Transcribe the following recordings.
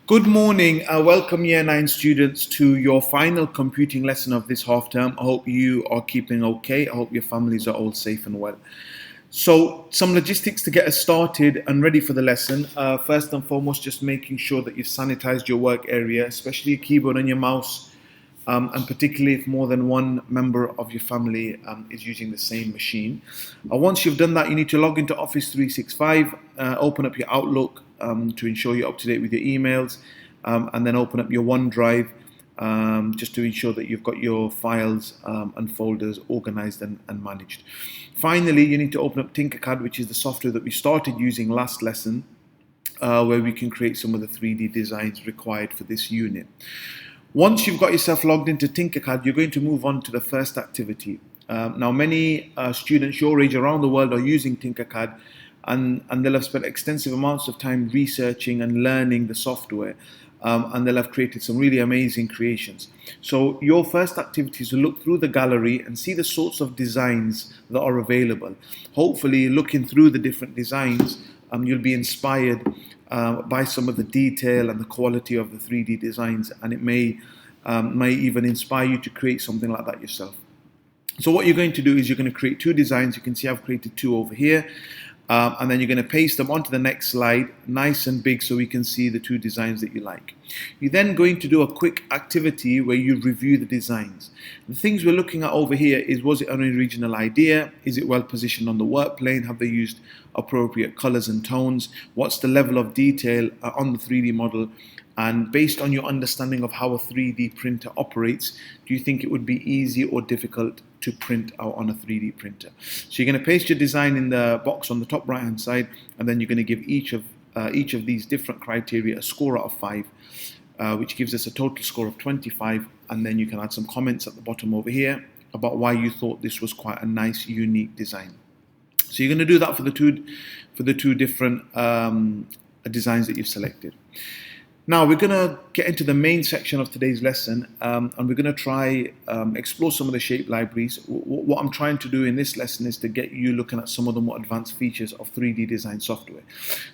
Good morning. Welcome Year 9 students to your final computing lesson of this half term. I hope you are keeping okay. I hope your families are all safe and well. So some logistics to get us started and ready for the lesson. First and foremost, just making sure that you've sanitized your work area, especially your keyboard and your mouse, and particularly if more than one member of your family is using the same machine. Once you've done that, you need to log into Office 365, open up your Outlook to ensure you're up to date with your emails, and then open up your OneDrive just to ensure that you've got your files and folders organized and managed. Finally, you need to open up Tinkercad, which is the software that we started using last lesson, where we can create some of the 3D designs required for this unit. Once you've got yourself logged into Tinkercad, you're going to move on to the first activity. Now, many students your age around the world are using Tinkercad, and they'll have spent extensive amounts of time researching and learning the software, and they'll have created some really amazing creations. So your first activity is to look through the gallery and see the sorts of designs that are available. Hopefully, looking through the different designs, you'll be inspired by some of the detail and the quality of the 3D designs, and it may even inspire you to create something like that yourself. So what you're going to do is you're going to create two designs. You can see I've created two over here. And then you're going to paste them onto the next slide, nice and big, so we can see the two designs that you like. You're then going to do a quick activity where you review the designs. The things we're looking at over here is, was it an original idea? Is it well positioned on the work plane? Have they used appropriate colors and tones? What's the level of detail on the 3D model? And based on your understanding of how a 3D printer operates, do you think it would be easy or difficult to print out on a 3D printer? So you're going to paste your design in the box on the top right hand side, and then you're going to give each of these different criteria a score out of 5, which gives us a total score of 25. And then you can add some comments at the bottom over here about why you thought this was quite a nice, unique design. So you're going to do that for the two different designs that you've selected. Now we're going to get into the main section of today's lesson, and we're going to try explore some of the shape libraries. What I'm trying to do in this lesson is to get you looking at some of the more advanced features of 3D design software.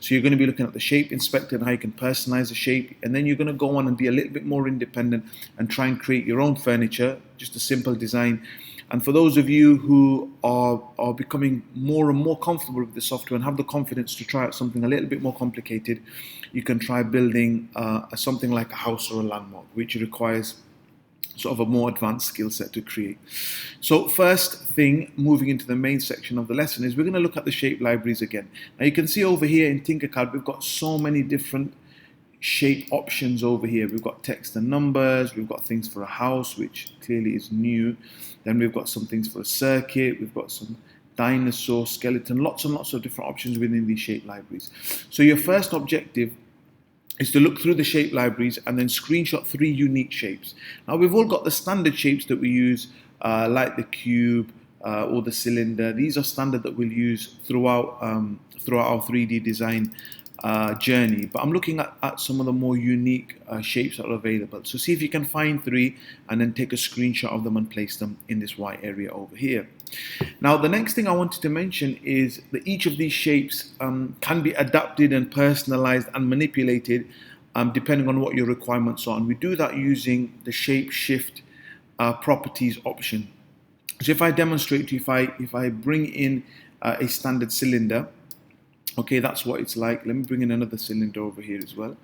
So you're going to be looking at the shape inspector and how you can personalize the shape, and then you're going to go on and be a little bit more independent and try and create your own furniture, just a simple design. And for those of you who are becoming more and more comfortable with the software and have the confidence to try out something a little bit more complicated, you can try building something like a house or a landmark, which requires sort of a more advanced skill set to create. So first thing, moving into the main section of the lesson, is we're going to look at the shape libraries again. Now you can see over here in Tinkercad, we've got so many different shape options over here. We've got text and numbers, we've got things for a house, which clearly is new. Then we've got some things for a circuit, we've got some dinosaur, skeleton, lots and lots of different options within these shape libraries. So your first objective is to look through the shape libraries and then screenshot 3 unique shapes. Now we've all got the standard shapes that we use, like the cube or the cylinder. These are standard that we'll use throughout our 3D design journey, but I'm looking at some of the more unique shapes that are available. So see if you can find 3 and then take a screenshot of them and place them in this white area over here. Now the next thing I wanted to mention is that each of these shapes can be adapted and personalized and manipulated depending on what your requirements are, and we do that using the shape shift properties option. So if I demonstrate to you, if I bring in a standard cylinder, okay, that's what it's like. Let me bring in another cylinder over here as well.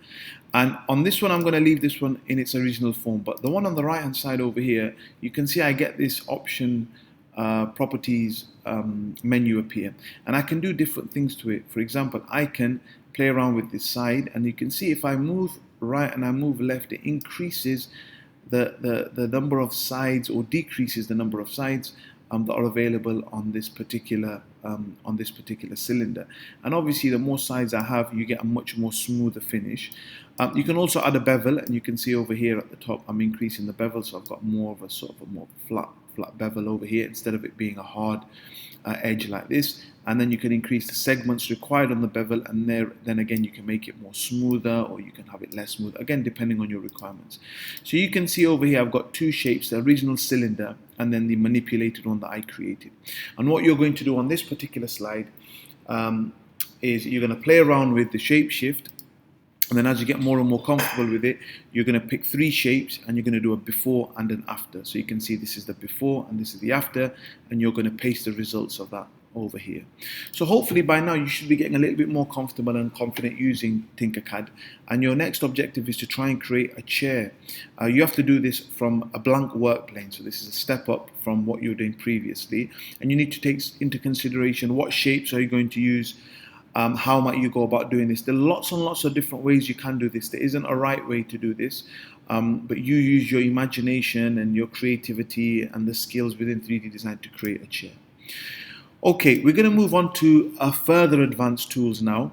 And on this one, I'm going to leave this one in its original form. But the one on the right hand side over here, you can see I get this option properties menu appear. And I can do different things to it. For example, I can play around with this side. And you can see if I move right and I move left, it increases the number of sides or decreases the number of sides that are available on this particular cylinder. And obviously the more sides I have, you get a much more smoother finish. You can also add a bevel, and you can see over here at the top I'm increasing the bevel, so I've got more of a sort of a more flat bevel over here instead of it being a hard edge like this. And then you can increase the segments required on the bevel, and then again you can make it more smoother, or you can have it less smooth, again depending on your requirements. So you can see over here I've got 2 shapes, the original cylinder and then the manipulated one that I created. And what you're going to do on this particular slide is you're going to play around with the shape shift, And then as you get more and more comfortable with it, you're going to pick 3 shapes and you're going to do a before and an after. So you can see this is the before and this is the after, and you're going to paste the results of that over here. So hopefully by now you should be getting a little bit more comfortable and confident using Tinkercad. And your next objective is to try and create a chair. You have to do this from a blank work plane. So this is a step up from what you were doing previously. And you need to take into consideration what shapes are you going to use. How might you go about doing this? There are lots and lots of different ways you can do this. There isn't a right way to do this, but you use your imagination and your creativity and the skills within 3D design to create a chair. Okay, we're going to move on to further advanced tools now.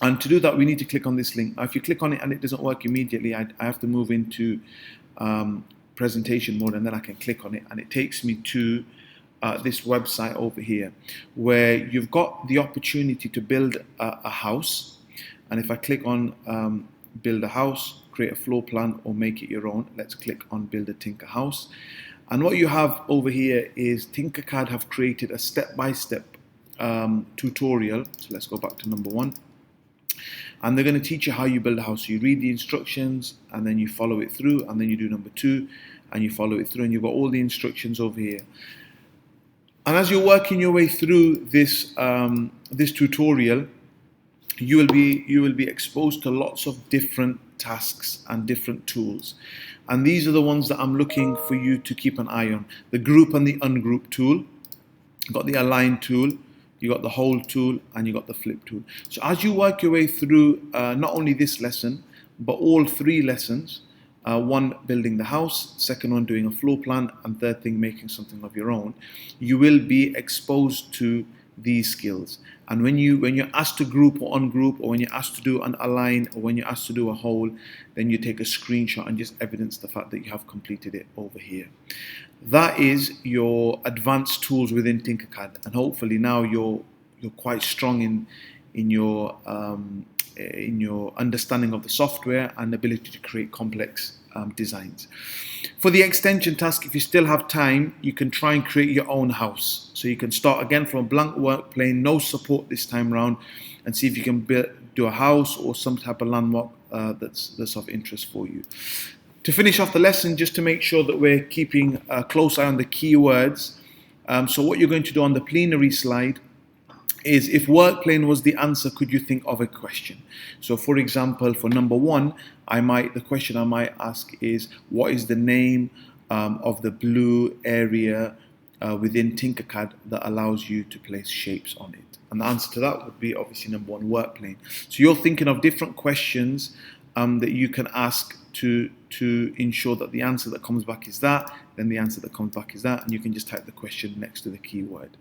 And to do that, we need to click on this link. Now, if you click on it and it doesn't work immediately, I have to move into presentation mode, and then I can click on it, and it takes me to this website over here, where you've got the opportunity to build a house. And if I click on build a house, create a floor plan, or make it your own, let's click on build a Tinker house. And what you have over here is Tinkercad have created a step-by-step tutorial. So let's go back to number 1. And they're going to teach you how you build a house. So you read the instructions and then you follow it through, and then you do number 2 and you follow it through, and you've got all the instructions over here. And as you're working your way through this this tutorial, you will be exposed to lots of different tasks and different tools. And these are the ones that I'm looking for you to keep an eye on. The group and the ungroup tool. You've got the align tool, you got the hold tool, and you got the flip tool. So as you work your way through not only this lesson, but all 3 lessons, 1 building the house, 2nd one doing a floor plan, and 3rd thing making something of your own, you will be exposed to these skills. And when you're asked to group or ungroup, or when you're asked to do an align, or when you're asked to do a whole, then you take a screenshot and just evidence the fact that you have completed it over here. That is your advanced tools within Tinkercad, and hopefully now you're quite strong in your understanding of the software and ability to create complex designs. For the extension task, if you still have time, you can try and create your own house. So you can start again from a blank work plane, no support this time around, and see if you can do a house or some type of landmark that's of interest for you. To finish off the lesson, just to make sure that we're keeping a close eye on the keywords. So what you're going to do on the plenary slide is, if work plane was the answer, could you think of a question? So for example, for number 1, the question I might ask is, what is the name of the blue area within Tinkercad that allows you to place shapes on it? And the answer to that would be obviously number 1, work plane. So you're thinking of different questions that you can ask to ensure that the answer that comes back is that, then the answer that comes back is that, and you can just type the question next to the keyword.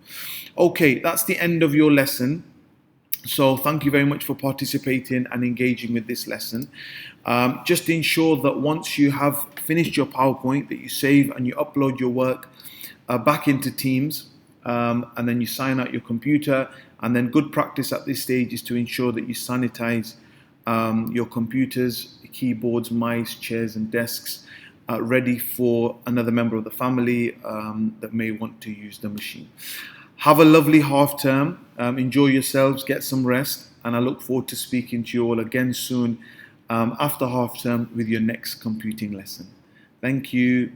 Okay, that's the end of your lesson. So thank you very much for participating and engaging with this lesson. Just ensure that once you have finished your PowerPoint, that you save and you upload your work back into Teams, and then you sign out your computer. And then good practice at this stage is to ensure that you sanitize your computers, keyboards, mice, chairs and desks, ready for another member of the family that may want to use the machine. Have a lovely half term, enjoy yourselves, get some rest, and I look forward to speaking to you all again soon after half term with your next computing lesson. Thank you.